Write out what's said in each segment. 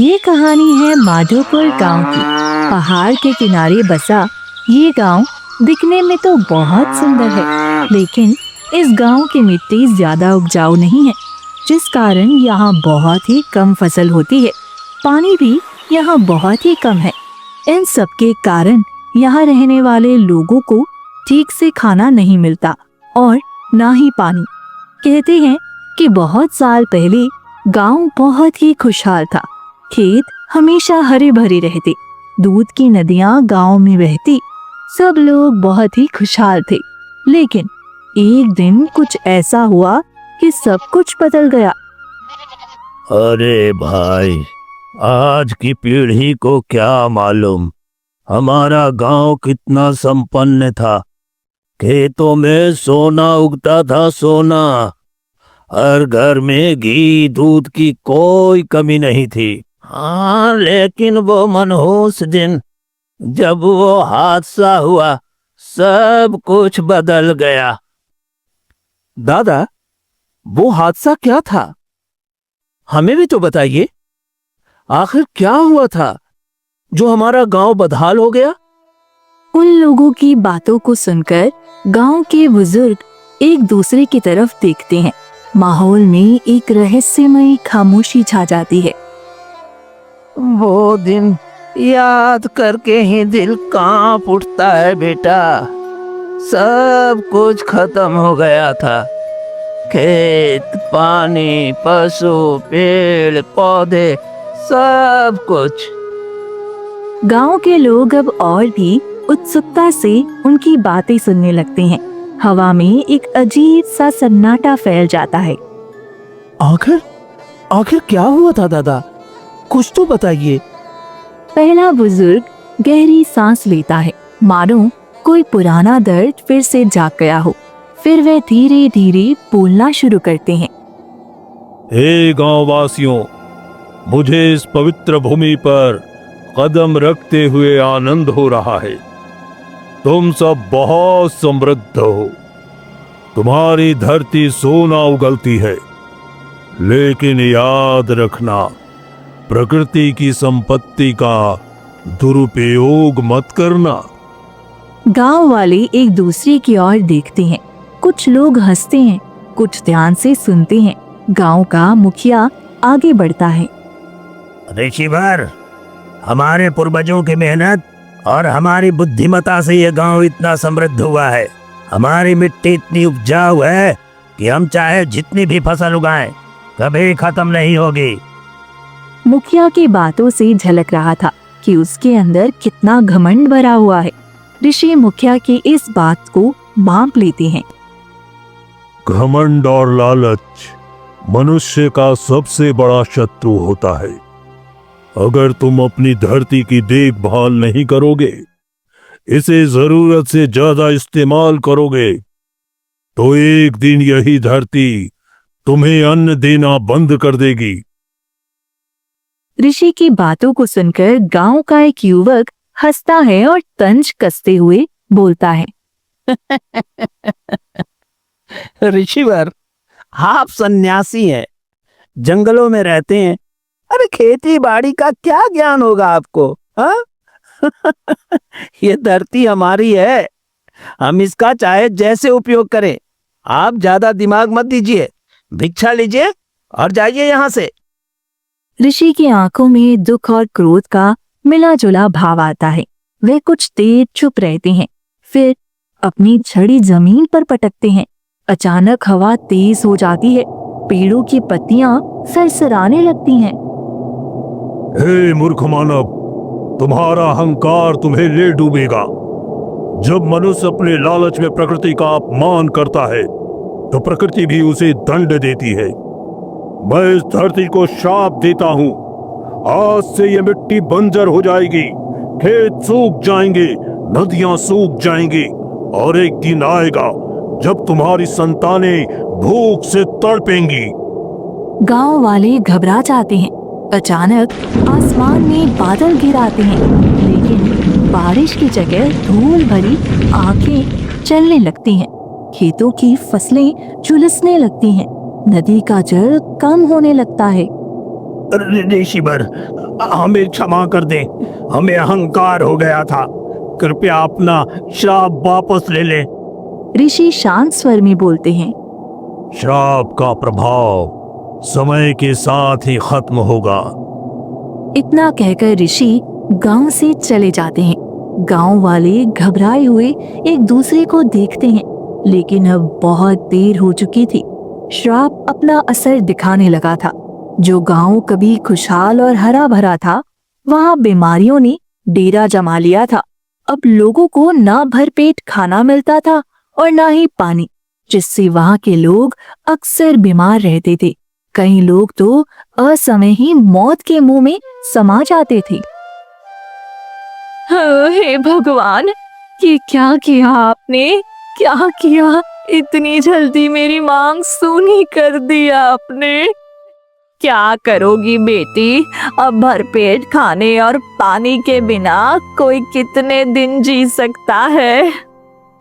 ये कहानी है माधोपुर गांव की। पहाड़ के किनारे बसा ये गांव दिखने में तो बहुत सुंदर है, लेकिन इस गांव की मिट्टी ज्यादा उपजाऊ नहीं है, जिस कारण यहाँ बहुत ही कम फसल होती है। पानी भी यहाँ बहुत ही कम है। इन सब के कारण यहाँ रहने वाले लोगों को ठीक से खाना नहीं मिलता और ना ही पानी। कहते हैं कि बहुत साल पहले गांव बहुत ही खुशहाल था। खेत हमेशा हरे भरे रहते, दूध की नदियां गांव में बहती, सब लोग बहुत ही खुशहाल थे। लेकिन एक दिन कुछ ऐसा हुआ कि सब कुछ बदल गया। अरे भाई, आज की पीढ़ी को क्या मालूम हमारा गांव कितना संपन्न था। खेतों में सोना उगता था, सोना। हर घर में घी दूध की कोई कमी नहीं थी। हाँ, लेकिन वो मनहूस दिन जब वो हादसा हुआ, सब कुछ बदल गया। दादा, वो हादसा क्या था? हमें भी तो बताइए। आखिर क्या हुआ था जो हमारा गांव बदहाल हो गया? उन लोगों की बातों को सुनकर गांव के बुजुर्ग एक दूसरे की तरफ देखते हैं। माहौल में एक रहस्यमयी खामोशी छा जाती है। वो दिन याद करके ही दिल कांप उठता है बेटा। सब कुछ खत्म हो गया था। खेत, पानी, पशु, पेड़ पौधे, सब कुछ। गांव के लोग अब और भी उत्सुकता से उनकी बातें सुनने लगते हैं। हवा में एक अजीब सा सन्नाटा फैल जाता है। आखिर क्या हुआ था दादा? कुछ तो बताइए। पहला बुजुर्ग गहरी सांस लेता है, मानो कोई पुराना दर्द फिर से जाग गया हो। फिर वे धीरे धीरे बोलना शुरू करते हैं। हे गांव वासियों, मुझे इस पवित्र भूमि पर कदम रखते हुए आनंद हो रहा है। तुम सब बहुत समृद्ध हो। तुम्हारी धरती सोना उगलती है, लेकिन याद रखना, प्रकृति की संपत्ति का दुरुपयोग मत करना। गांव वाले एक दूसरे की ओर देखते हैं। कुछ लोग हंसते हैं, कुछ ध्यान से सुनते हैं। गांव का मुखिया आगे बढ़ता है। ऋषिवर, हमारे पूर्वजों की मेहनत और हमारी बुद्धिमता से ये गांव इतना समृद्ध हुआ है। हमारी मिट्टी इतनी उपजाऊ है कि हम चाहे जितनी भी फसल उगाएं, कभी खत्म नहीं होगी। मुखिया की बातों से झलक रहा था कि उसके अंदर कितना घमंड भरा हुआ है। ऋषि मुखिया की इस बात को भांप लेते हैं। घमंड और लालच मनुष्य का सबसे बड़ा शत्रु होता है। अगर तुम अपनी धरती की देखभाल नहीं करोगे, इसे जरूरत से ज्यादा इस्तेमाल करोगे, तो एक दिन यही धरती तुम्हें अन्न देना बंद कर देगी। ऋषि की बातों को सुनकर गांव का एक युवक हंसता है और तंज कसते हुए बोलता है। ऋषिवर, आप सन्यासी हैं, जंगलों में रहते हैं। अरे खेती बाड़ी का क्या ज्ञान होगा आपको? हाँ? ये धरती हमारी है, हम इसका चाहे जैसे उपयोग करें। आप ज्यादा दिमाग मत दीजिए, भिक्षा लीजिए और जाइए यहाँ से। ऋषि की आंखों में दुख और क्रोध का मिला जुला भाव आता है। वे कुछ देर चुप रहते हैं, फिर अपनी छड़ी जमीन पर पटकते हैं। अचानक हवा तेज हो जाती है, पेड़ों की पत्तियां सरसराने लगती हैं। हे मूर्ख मानव, तुम्हारा अहंकार तुम्हें ले डूबेगा। जब मनुष्य अपने लालच में प्रकृति का अपमान करता है, तो प्रकृति भी उसे दंड देती है। मैं इस धरती को शाप देता हूँ। आज से ये मिट्टी बंजर हो जाएगी, खेत सूख जाएंगे, नदियां सूख जाएंगी, और एक दिन आएगा जब तुम्हारी संतानें भूख से तड़पेंगी। गांव वाले घबरा जाते हैं। अचानक आसमान में बादल घिर आते हैं, लेकिन बारिश की जगह धूल भरी आंखें चलने लगती हैं। खेतों की फसलें झुलसने लगती हैं। नदी का जल कम होने लगता है। ऋषिवर, हमें क्षमा कर दें, हमें अहंकार हो गया था, कृपया अपना श्राप वापस ले लें। ऋषि शांत स्वर में बोलते हैं। श्राप का प्रभाव समय के साथ ही खत्म होगा। इतना कहकर ऋषि गांव से चले जाते हैं। गांव वाले घबराए हुए एक दूसरे को देखते हैं, लेकिन अब बहुत देर हो चुकी थी। श्राप अपना असर दिखाने लगा था। जो गांव कभी खुशहाल और हरा भरा था, वहां बीमारियों ने डेरा जमा लिया था। अब लोगों को ना भरपेट खाना मिलता था और ना ही पानी, जिससे वहां के लोग अक्सर बीमार रहते थे। कई लोग तो असमय ही मौत के मुंह में समा जाते थे। हे भगवान, ये क्या किया आपने? क्या किया? इतनी जल्दी मेरी मांग सुनी कर दी आपने। क्या करोगी बेटी? अब भरपेट खाने और पानी के बिना कोई कितने दिन जी सकता है?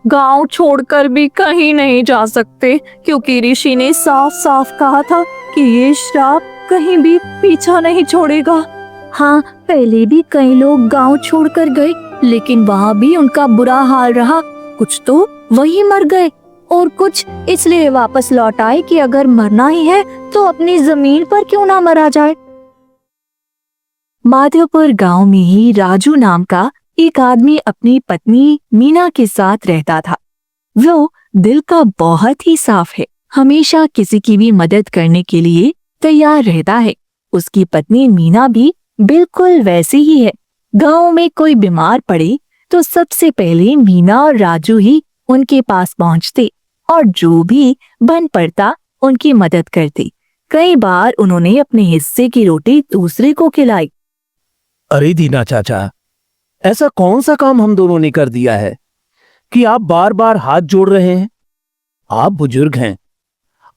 गांव छोड़कर भी कहीं नहीं जा सकते, क्योंकि ऋषि ने साफ साफ कहा था कि ये श्राप कहीं भी पीछा नहीं छोड़ेगा। हाँ, पहले भी कई लोग गांव छोड़कर गए, लेकिन वहाँ भी उनका बुरा हाल रहा। कुछ तो वही मर गए और कुछ इसलिए वापस लौट आए कि अगर मरना ही है तो अपनी जमीन पर क्यों ना मरा जाए। माधवपुर गांव में ही राजू नाम का एक आदमी अपनी पत्नी मीना के साथ रहता था। वो दिल का बहुत ही साफ है, हमेशा किसी की भी मदद करने के लिए तैयार रहता है। उसकी पत्नी मीना भी बिल्कुल वैसी ही है। गांव में कोई बीमार पड़े तो सबसे पहले मीना और राजू ही उनके पास पहुंचते और जो भी बन पड़ता उनकी मदद करते। कई बार उन्होंने अपने हिस्से की रोटी दूसरे को खिलाई। अरे दीना चाचा, ऐसा कौन सा काम हम दोनों ने कर दिया है कि आप बार बार हाथ जोड़ रहे हैं? आप बुजुर्ग हैं,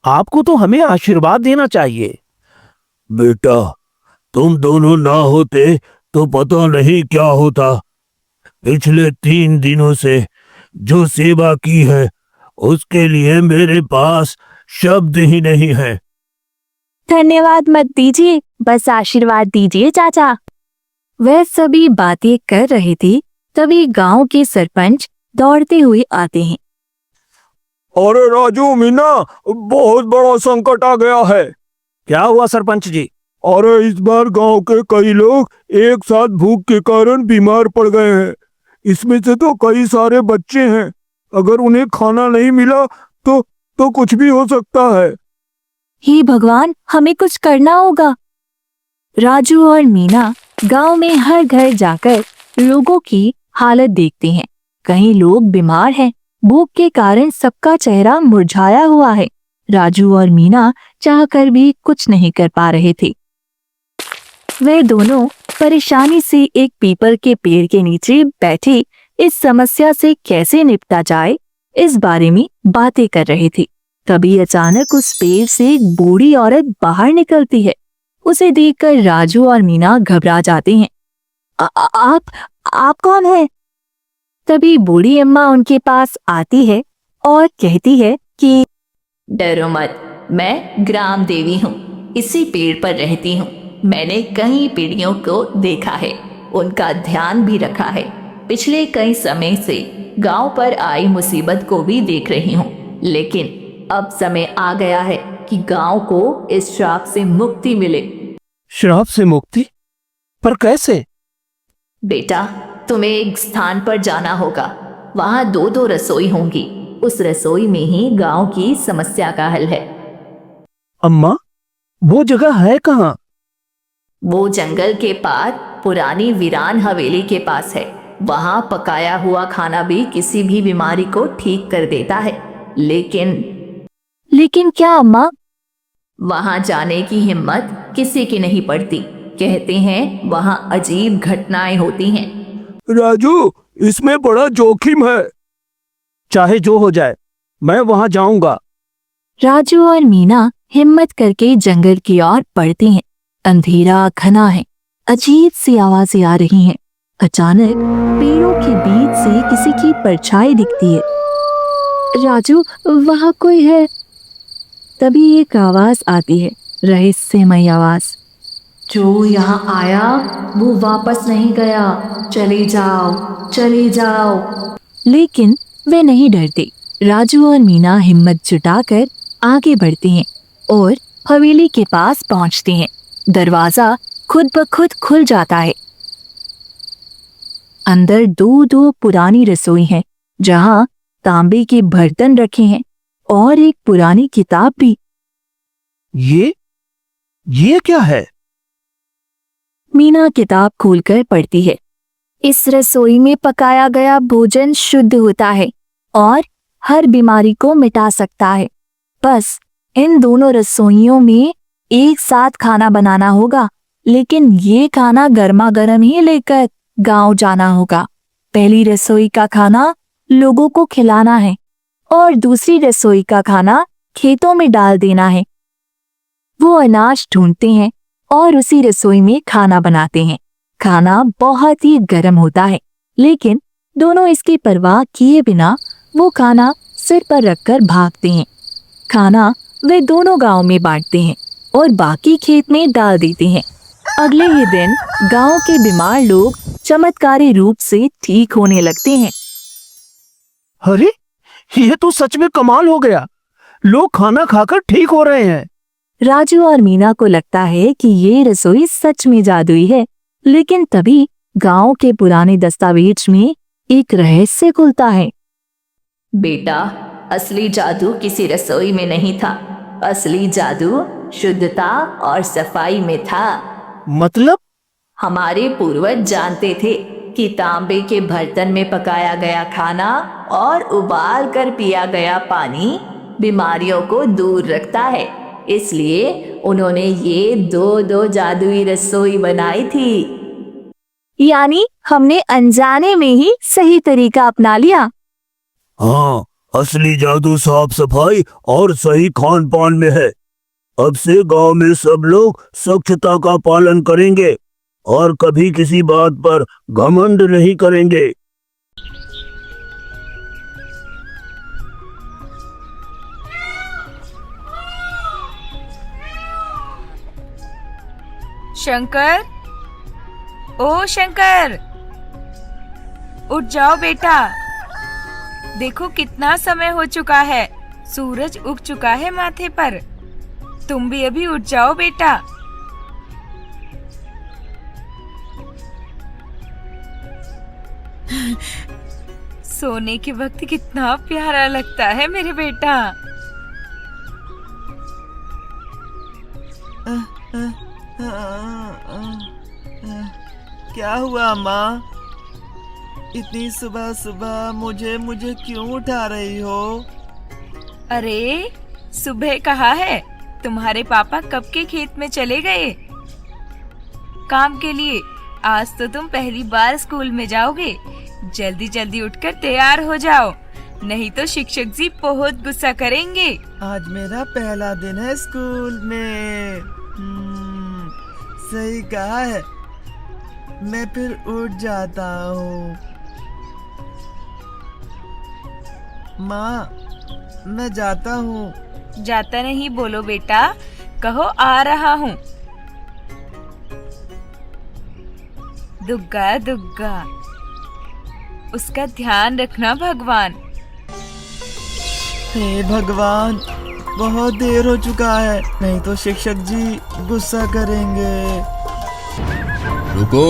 आपको तो हमें आशीर्वाद देना चाहिए। बेटा, तुम दोनों ना होते तो पता नहीं क्या होता। पिछले 3 दिनों से जो सेवा की है उसके लिए मेरे पास शब्द ही नहीं है। धन्यवाद मत दीजिए, बस आशीर्वाद दीजिए चाचा। वह सभी बातें कर रहे थे, तभी गांव के सरपंच दौड़ते हुए आते हैं। अरे राजू, मीना, बहुत बड़ा संकट आ गया है। क्या हुआ सरपंच जी? अरे इस बार गांव के कई लोग एक साथ भूख के कारण बीमार पड़ गए हैं। इसमें से तो कई सारे बच्चे हैं। अगर उन्हें खाना नहीं मिला तो कुछ भी हो सकता है। हे भगवान, हमें कुछ करना होगा। राजू और मीना गांव में हर घर जाकर लोगों की हालत देखते हैं। कई लोग बीमार हैं, भूख के कारण सबका चेहरा मुरझाया हुआ है। राजू और मीना चाहकर भी कुछ नहीं कर पा रहे थे। वे दोनों परेशानी से एक पीपल के पेड़ के नीचे बैठे इस समस्या से कैसे निपटा जाए, इस बारे में बातें कर रहे थे। तभी अचानक उस पेड़ से एक बूढ़ी औरत बाहर निकलती है। उसे देखकर राजू और मीना घबरा जाते हैं। आप कौन है? तभी बूढ़ी अम्मा उनके पास आती है और कहती है कि डरो मत, मैं ग्राम देवी हूँ, इसी पेड़ पर रहती हूँ। मैंने कई पीढ़ियों को देखा है, उनका ध्यान भी रखा है। पिछले कई समय से गांव पर आई मुसीबत को भी देख रही हूँ, लेकिन अब समय आ गया है कि गांव को इस श्राप से मुक्ति मिले। श्राप से मुक्ति? पर कैसे? बेटा, तुम्हें एक स्थान पर जाना होगा। वहाँ 2-2 रसोई होंगी। उस रसोई में ही गांव की समस्या का हल है। अम्मा, वो जगह है कहाँ? वो जंगल के पार पुरानी वीरान हवेली के पास है। वहाँ पकाया हुआ खाना भी किसी भी बीमारी को ठीक कर देता है। लेकिन क्या अम्मा? वहाँ जाने की हिम्मत किसी की नहीं पड़ती। कहते हैं वहाँ अजीब घटनाएं होती हैं। राजू, इसमें बड़ा जोखिम है। चाहे जो हो जाए, मैं वहां जाऊंगा। राजू और मीना हिम्मत करके जंगल की ओर बढ़ते हैं। अंधेरा घना है, अजीब सी आवाजें आ रही हैं। अचानक पेड़ों के बीच से किसी की परछाई दिखती है। राजू, वहाँ कोई है। तभी एक आवाज आती है, रहस्यमय आवाज। जो यहाँ आया वो वापस नहीं गया। चले जाओ, चले जाओ। लेकिन वे नहीं डरते। राजू और मीना हिम्मत जुटाकर आगे बढ़ते हैं और हवेली के पास पहुंचते हैं। दरवाजा खुद ब खुद खुल जाता है। अंदर दो दो पुरानी रसोई हैं, जहां तांबे के बर्तन रखे हैं और एक पुरानी किताब भी। ये क्या है? मीना किताब खोलकर पढ़ती है। इस रसोई में पकाया गया भोजन शुद्ध होता है और हर बीमारी को मिटा सकता है। बस इन दोनों रसोइयों में एक साथ खाना बनाना होगा, लेकिन ये खाना गर्मा गर्म ही लेकर गांव जाना होगा। पहली रसोई का खाना लोगों को खिलाना है और दूसरी रसोई का खाना खेतों में डाल देना है। वो अनाज ढूंढते हैं और उसी रसोई में खाना बनाते हैं। खाना बहुत ही गर्म होता है, लेकिन दोनों इसकी परवाह किए बिना वो खाना सिर पर रखकर भागते हैं। खाना वे दोनों गांव में बांटते हैं और बाकी खेत में डाल देते हैं। अगले ही दिन गांव के बीमार लोग चमत्कारी रूप से ठीक होने लगते हैं। अरे, ये तो सच में कमाल हो गया। लोग खाना खाकर ठीक हो रहे हैं। राजू और मीना को लगता है कि ये रसोई सच में जादुई है, लेकिन तभी गांव के पुराने दस्तावेज में एक रहस्य खुलता है। बेटा, असली जादू किसी रसोई में नहीं था। असली जादू शुद्धता और सफाई में था। मतलब? हमारे पूर्वज जानते थे कि तांबे के बर्तन में पकाया गया खाना और उबाल कर पिया गया पानी बीमारियों को दूर रखता है। इसलिए उन्होंने ये दो जादुई रसोई बनाई थी। यानी हमने अनजाने में ही सही तरीका अपना लिया। हाँ, असली जादू साफ सफाई और सही खान पान में है। अब से गांव में सब लोग स्वच्छता का पालन करेंगे और कभी किसी बात पर घमंड नहीं करेंगे। शंकर, ओ शंकर, उठ जाओ बेटा। देखो कितना समय हो चुका है। सूरज उग चुका है माथे पर। तुम भी अभी उठ जाओ बेटा। सोने के वक्त कितना प्यारा लगता है मेरे बेटा। क्या हुआ माँ? इतनी सुबह सुबह मुझे क्यों उठा रही हो? अरे, सुबह कहा है? तुम्हारे पापा कब के खेत में चले गए काम के लिए। आज तो तुम पहली बार स्कूल में जाओगे। जल्दी जल्दी उठकर तैयार हो जाओ, नहीं तो शिक्षक जी बहुत गुस्सा करेंगे। आज मेरा पहला दिन है स्कूल में। सही कहा है। मैं फिर उठ जाता हूँ। माँ, मैं जाता हूँ। जाता नहीं बोलो बेटा, कहो आ रहा हूँ। दुग्गा दुग्गा, उसका ध्यान रखना भगवान। हे भगवान, बहुत देर हो चुका है, नहीं तो शिक्षक जी गुस्सा करेंगे। रुको।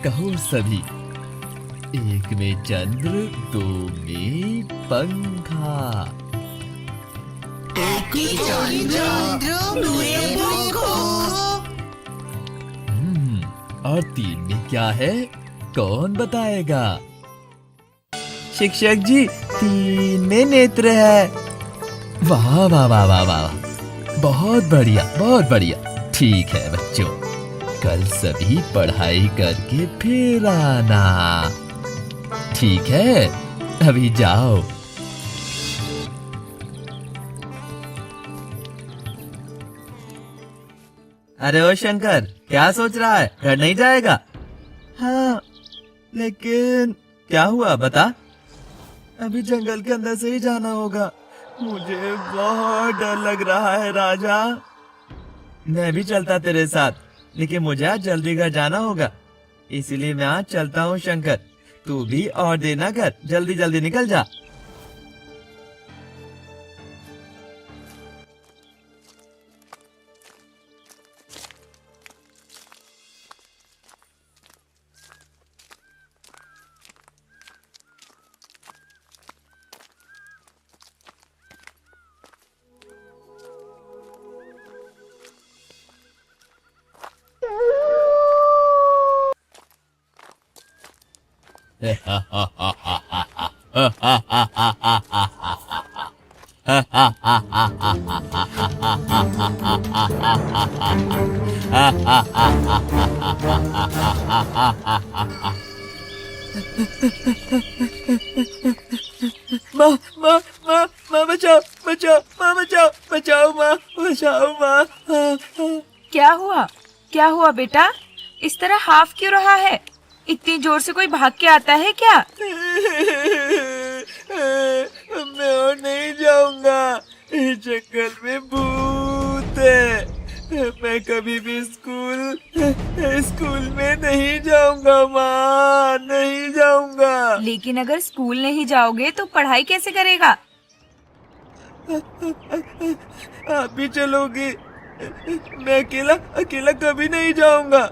कहो सभी, एक में चंद्र, दो में पंखा। और तीन में क्या है, कौन बताएगा? शिक्षक जी, 3 में नेत्र है। वाह वाह वाह वाह वाह, बहुत बढ़िया बहुत बढ़िया। ठीक है बच्चों, कल सभी पढ़ाई करके फिर आना। ठीक है, अभी जाओ। अरे ओ शंकर, क्या सोच रहा है? घर नहीं जाएगा? हाँ, लेकिन क्या हुआ बता? अभी जंगल के अंदर से ही जाना होगा। मुझे बहुत डर लग रहा है राजा। मैं भी चलता तेरे साथ, लेकिन मुझे आज जल्दी घर जाना होगा, इसीलिए मैं आज चलता हूँ शंकर। तू भी और देना घर, जल्दी जल्दी निकल जा। माँ माँ माँ माँ बचाओ बचाओ, माँ बचाओ बचाओ, माँ बचाओ माँ। क्या हुआ? क्या हुआ बेटा? इस तरह हाफ क्यों रहा है? इतनी जोर से कोई भाग के आता है क्या? मैं और नहीं जाऊंगा, इस जंगल में भूत है। मैं कभी भी स्कूल में नहीं जाऊंगा माँ, नहीं जाऊंगा। लेकिन अगर स्कूल नहीं जाओगे तो पढ़ाई कैसे करेगा? आप भी चलोगी? मैं अकेला अकेला कभी नहीं जाऊंगा।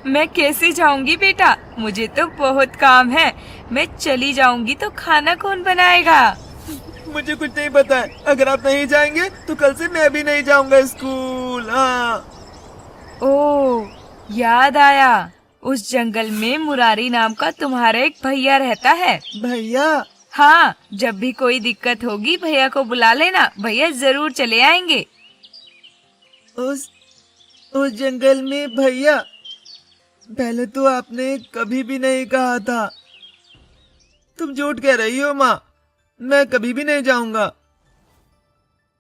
मैं कैसे जाऊंगी बेटा? मुझे तो बहुत काम है। मैं चली जाऊंगी तो खाना कौन बनाएगा? मुझे कुछ नहीं पता है। अगर आप नहीं जाएंगे तो कल से मैं भी नहीं जाऊंगा स्कूल। हाँ। ओह, याद आया। उस जंगल में मुरारी नाम का तुम्हारा एक भैया रहता है। भैया? हाँ, जब भी कोई दिक्कत होगी भैया को बुला लेना, भैया जरूर चले आएंगे। उस जंगल में भैया? पहले तो आपने कभी भी नहीं कहा था। तुम झूठ कह रही हो माँ, मैं कभी भी नहीं जाऊंगा।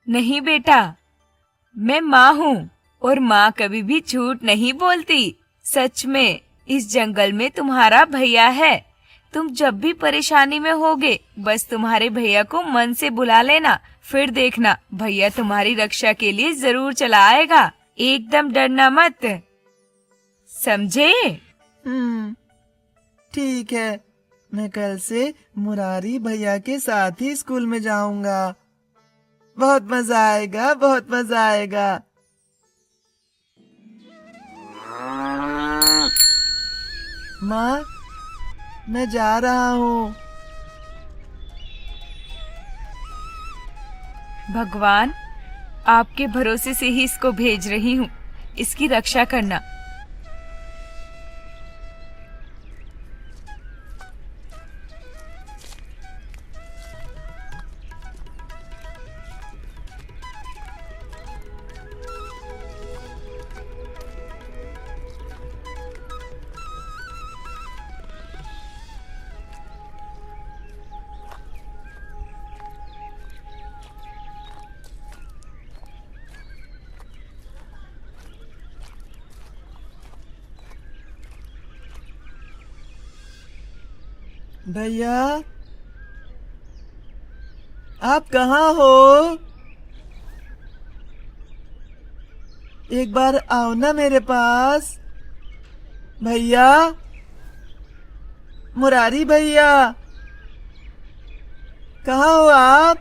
नहीं बेटा, मैं माँ हूँ और माँ कभी भी झूठ नहीं बोलती। सच में इस जंगल में तुम्हारा भैया है। तुम जब भी परेशानी में होगे बस तुम्हारे भैया को मन से बुला लेना, फिर देखना भैया तुम्हारी रक्षा के लिए जरूर चला आएगा। एकदम डरना मत, समझे? ठीक है, मैं कल से मुरारी भैया के साथ ही स्कूल में जाऊंगा। बहुत मजा आएगा, बहुत मजा आएगा। माँ, मैं जा रहा हूँ। भगवान, आपके भरोसे से ही इसको भेज रही हूँ, इसकी रक्षा करना। भैया, आप कहाँ हो? एक बार आओ ना मेरे पास। भैया, मुरारी भैया, कहाँ हो आप?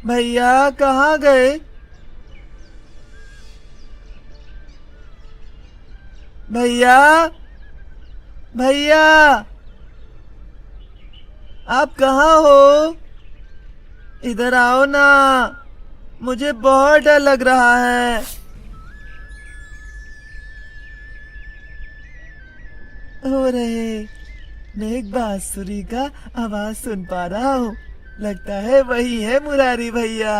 भैया कहाँ गए? भैया, भैया, आप कहाँ हो? इधर आओ ना, मुझे बहुत डर लग रहा है। हो रहे, मैं एक बांसुरी का आवाज सुन पा रहा हूँ। लगता है वही है मुरारी भैया।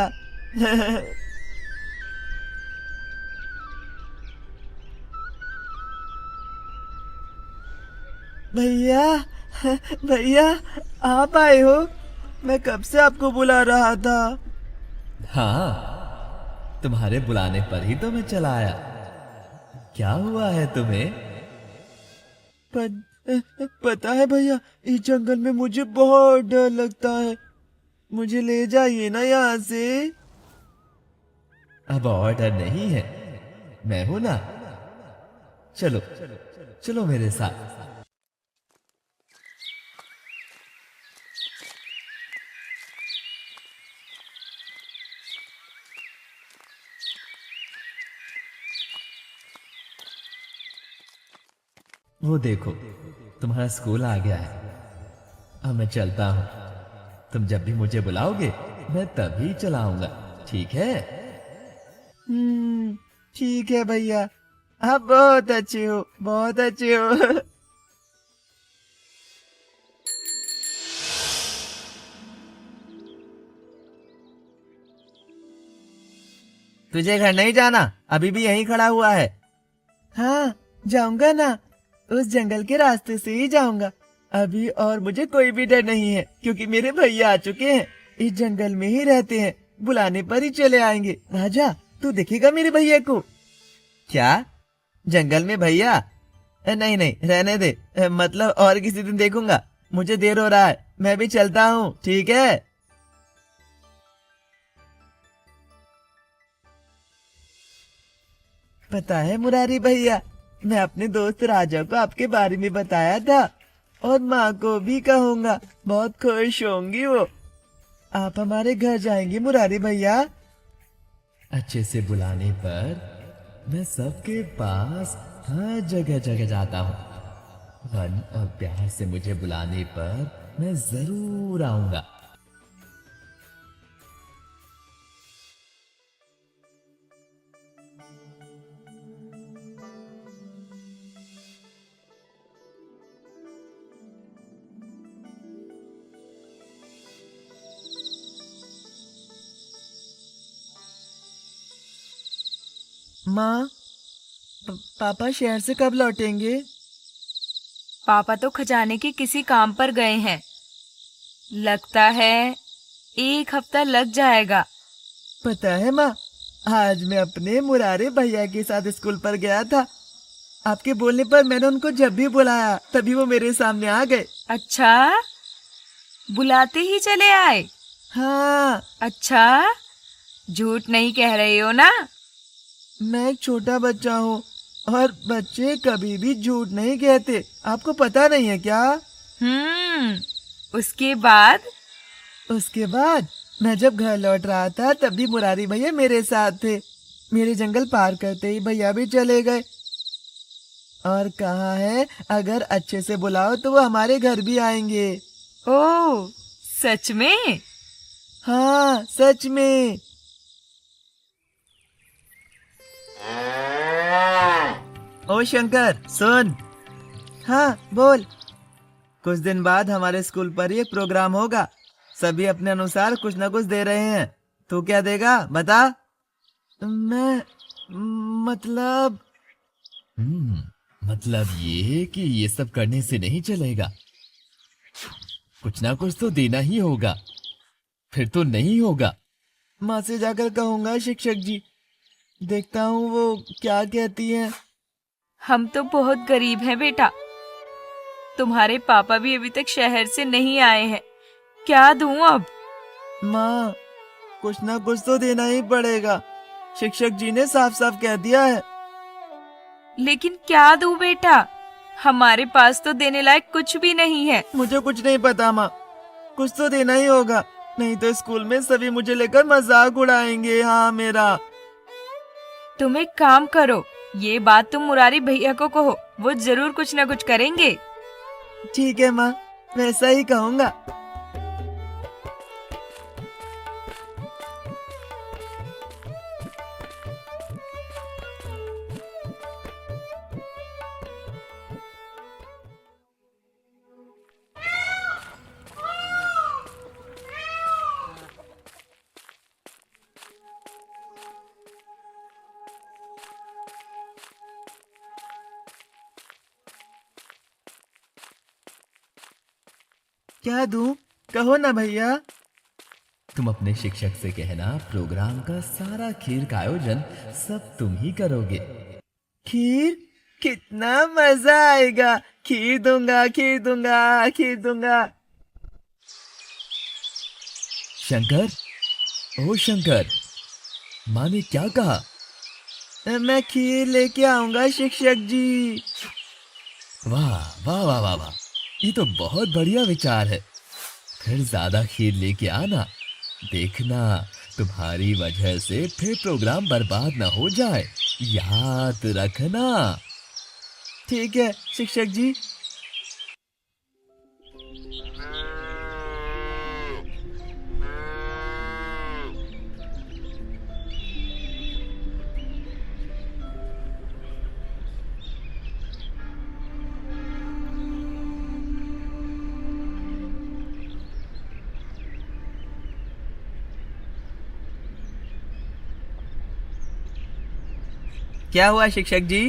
भैया, भैया आप आए हो? मैं कब से आपको बुला रहा था। हाँ, तुम्हारे बुलाने पर ही तो मैं चला आया। क्या हुआ है तुम्हें? पता है भैया, इस जंगल में मुझे बहुत डर लगता है। मुझे ले जाइए ना यहाँ से। अब और डर नहीं है, मैं हूं ना। चलो चलो मेरे साथ। वो देखो, तुम्हारा स्कूल आ गया है। अब मैं चलता हूँ। तुम जब भी मुझे बुलाओगे मैं तभी चलाऊंगा, ठीक है? ठीक है भैया, आप बहुत अच्छे हो, बहुत अच्छे हो। तुझे घर नहीं जाना? अभी भी यहीं खड़ा हुआ है। हाँ, जाऊंगा ना। उस जंगल के रास्ते से ही जाऊंगा। अभी और मुझे कोई भी डर नहीं है, क्योंकि मेरे भैया आ चुके हैं। इस जंगल में ही रहते हैं, बुलाने पर ही चले आएंगे। राजा, तू देखेगा मेरे भैया को? क्या जंगल में भैया? नहीं नहीं, रहने दे। मतलब और किसी दिन देखूंगा। मुझे देर हो रहा है, मैं भी चलता हूँ, ठीक है? पता है मुरारी भैया, मैं अपने दोस्त राजा को आपके बारे में बताया था, और माँ को भी कहूँगा। बहुत खुश होंगी वो। आप हमारे घर जाएंगे मुरारी भैया? अच्छे से बुलाने पर मैं सबके पास हर जगह जगह जाता हूँ। मन और प्यार से मुझे बुलाने पर मैं जरूर आऊंगा। माँ, पापा शहर से कब लौटेंगे? पापा तो खजाने के किसी काम पर गए हैं। लगता है 1 हफ्ता लग जाएगा। पता है माँ, आज मैं अपने मुरारे भैया के साथ स्कूल पर गया था। आपके बोलने पर मैंने उनको जब भी बुलाया तभी वो मेरे सामने आ गए। अच्छा, बुलाते ही चले आए? हाँ। अच्छा, झूठ नहीं कह रहे हो ना? मैं एक छोटा बच्चा हूँ, और बच्चे कभी भी झूठ नहीं कहते। आपको पता नहीं है क्या? उसके बाद? उसके बाद मैं जब घर लौट रहा था तब भी मुरारी भैया मेरे साथ थे। मेरे जंगल पार करते ही भैया भी चले गए, और कहा है अगर अच्छे से बुलाओ तो वो हमारे घर भी आएंगे। ओह, सच में? हाँ, सच में। ओ शंकर, सुन। हाँ, बोल। कुछ दिन बाद हमारे स्कूल पर ही एक प्रोग्राम होगा। सभी अपने अनुसार कुछ न कुछ दे रहे हैं। तू क्या देगा, बता? मैं मतलब मतलब ये कि ये सब करने से नहीं चलेगा। कुछ ना कुछ तो देना ही होगा, फिर तो नहीं होगा। माँ से जाकर कहूंगा शिक्षक जी। देखता हूँ वो क्या कहती है। हम तो बहुत गरीब हैं बेटा। तुम्हारे पापा भी अभी तक शहर से नहीं आए हैं। क्या दूं अब? माँ, कुछ ना कुछ तो देना ही पड़ेगा। शिक्षक जी ने साफ साफ कह दिया है। लेकिन क्या दूं बेटा? हमारे पास तो देने लायक कुछ भी नहीं है। मुझे कुछ नहीं पता माँ, कुछ तो देना ही होगा, नहीं तो स्कूल में सभी मुझे लेकर मजाक उड़ाएंगे। हाँ मेरा। तुम एक काम करो, ये बात तुम मुरारी भैया को कहो, वो जरूर कुछ न कुछ करेंगे। ठीक है माँ, वैसा ही कहूँगा। क्या दूं? कहो ना भैया। तुम अपने शिक्षक से कहना प्रोग्राम का सारा खीर का आयोजन सब तुम ही करोगे। खीर? कितना मजा आएगा। खीर दूंगा, खीर दूंगा, खीर दूंगा। शंकर, ओ शंकर, माँ ने क्या कहा? मैं खीर लेके आऊंगा शिक्षक जी। वाह वाह वाह वाह वाह, ये तो बहुत बढ़िया विचार है। फिर ज्यादा खीर लेके आना। देखना तुम्हारी वजह से फिर प्रोग्राम बर्बाद ना हो जाए, याद रखना। ठीक है शिक्षक जी। क्या हुआ शिक्षक जी?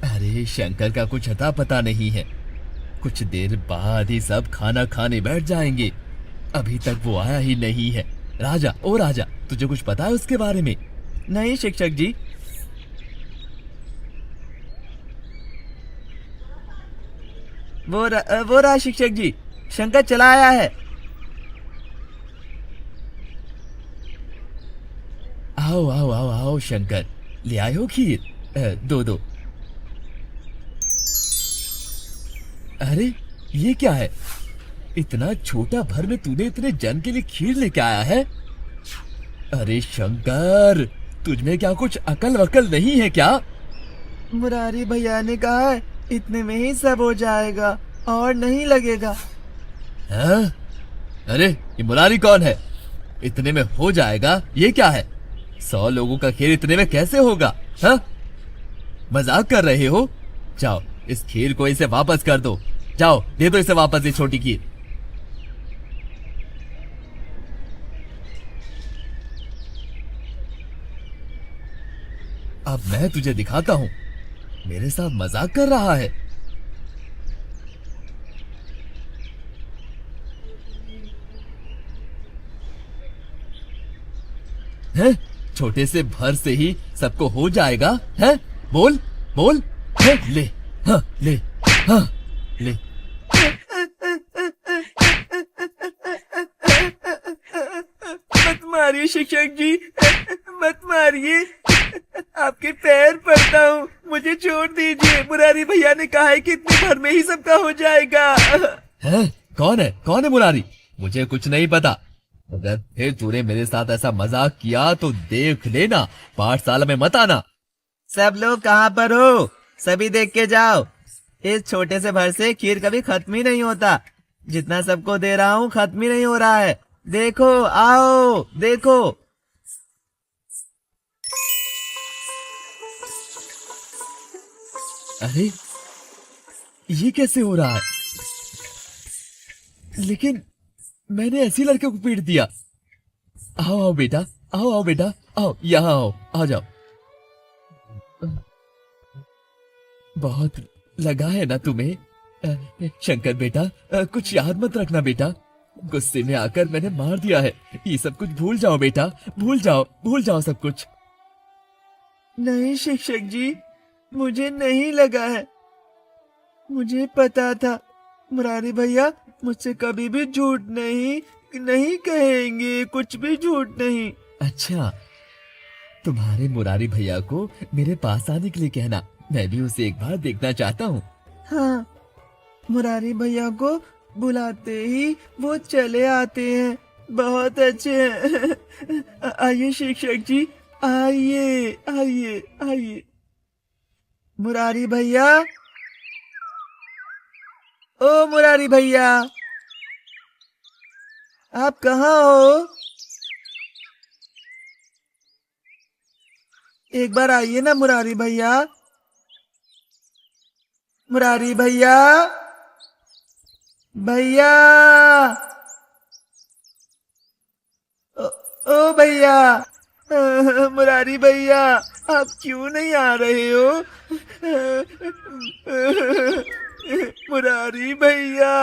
अरे शंकर का कुछ अता पता नहीं है। कुछ देर बाद ही सब खाना खाने बैठ जाएंगे। अभी तक वो आया ही नहीं है। राजा, ओ राजा, तुझे कुछ पता है उसके बारे में? नहीं शिक्षक जी। वो रहा शिक्षक जी, शंकर चला आया है। आओ आओ आओ आओ शंकर, ले आए हो खीर? दो दो। अरे ये क्या है? इतना छोटा भर में तूने इतने जन के लिए खीर लेके आया है? अरे शंकर, तुझमें क्या कुछ अकल वकल नहीं है क्या? मुरारी भैया ने कहा है इतने में ही सब हो जाएगा और नहीं लगेगा। हाँ? अरे ये मुरारी कौन है? इतने में हो जाएगा ये क्या है? 100 लोगों का खीर इतने में कैसे होगा? हाँ? मजाक कर रहे हो? जाओ इस खीर को इसे वापस कर दो। जाओ दे दो इसे वापस ये छोटी खीर। अब मैं तुझे दिखाता हूं, मेरे साथ मजाक कर रहा है। हैं? छोटे से भर से ही सबको हो जाएगा? हैं? बोल बोल। हैं? ले, हाँ ले, हाँ ले। मत मारिए शिक्षक जी, मत मारिए। आपके पैर पड़ता हूँ, मुझे छोड़ दीजिए। मुरारी भैया ने कहा है कि इतने भर में ही सबका हो जाएगा। हैं? कौन है? कौन है मुरारी? मुझे कुछ नहीं पता। अगर फिर तूने मेरे साथ ऐसा मजाक किया तो देख लेना, पाठशाला में मत आना। सब लोग कहाँ पर हो? सभी देख के जाओ। इस छोटे से भर से खीर कभी खत्म ही नहीं होता। जितना सबको दे रहा हूँ खत्म ही नहीं हो रहा है। देखो, आओ देखो। अरे ये कैसे हो रहा है? लेकिन मैंने ऐसी लड़के को पीट दिया। आओ आओ बेटा, आओ आओ बेटा, आओ यहाँ आओ, आ जाओ। बहुत लगा है ना तुम्हें? शंकर बेटा, कुछ याद मत रखना बेटा। गुस्से में आकर मैंने मार दिया है। ये सब कुछ भूल जाओ बेटा, भूल जाओ सब कुछ। नहीं शिक्षक जी, मुझे नहीं लगा है। मुझे पता था मुरारी भैया मुझसे कभी भी झूठ नहीं कहेंगे, कुछ भी झूठ नहीं। अच्छा, तुम्हारे मुरारी भैया को मेरे पास आने के लिए कहना, मैं भी उसे एक बार देखना चाहता हूँ। हाँ, मुरारी भैया को बुलाते ही वो चले आते हैं। बहुत अच्छे हैं। आइए शिक्षक जी, आइए आइए आइए। मुरारी भैया, ओ मुरारी भैया, आप कहाँ हो? एक बार आइए ना मुरारी भैया। मुरारी भैया, भैया, ओ भैया, मुरारी भैया, आप क्यों नहीं आ रहे हो? मुरारी भैया,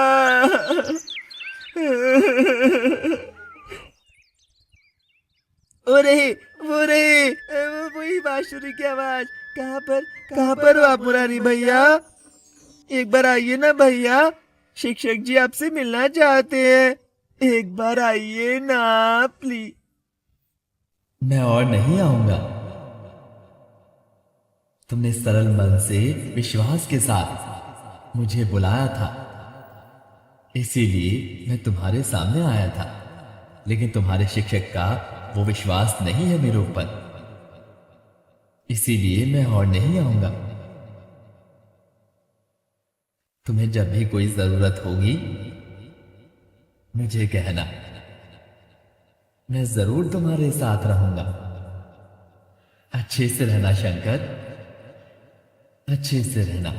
ओ रहे वो रहे वही बांसुरी की आवाज। कहाँ पर हो आप मुरारी भैया? एक बार आइए ना भैया, शिक्षक जी आपसे मिलना चाहते हैं। एक बार आइए ना प्लीज। मैं और नहीं आऊंगा। तुमने सरल मन से विश्वास के साथ मुझे बुलाया था, इसीलिए मैं तुम्हारे सामने आया था। लेकिन तुम्हारे शिक्षक का वो विश्वास नहीं है मेरे ऊपर, इसीलिए मैं और नहीं आऊंगा। तुम्हें जब भी कोई जरूरत होगी मुझे कहना, मैं जरूर तुम्हारे साथ रहूंगा। अच्छे से रहना शंकर, अच्छे से रहना।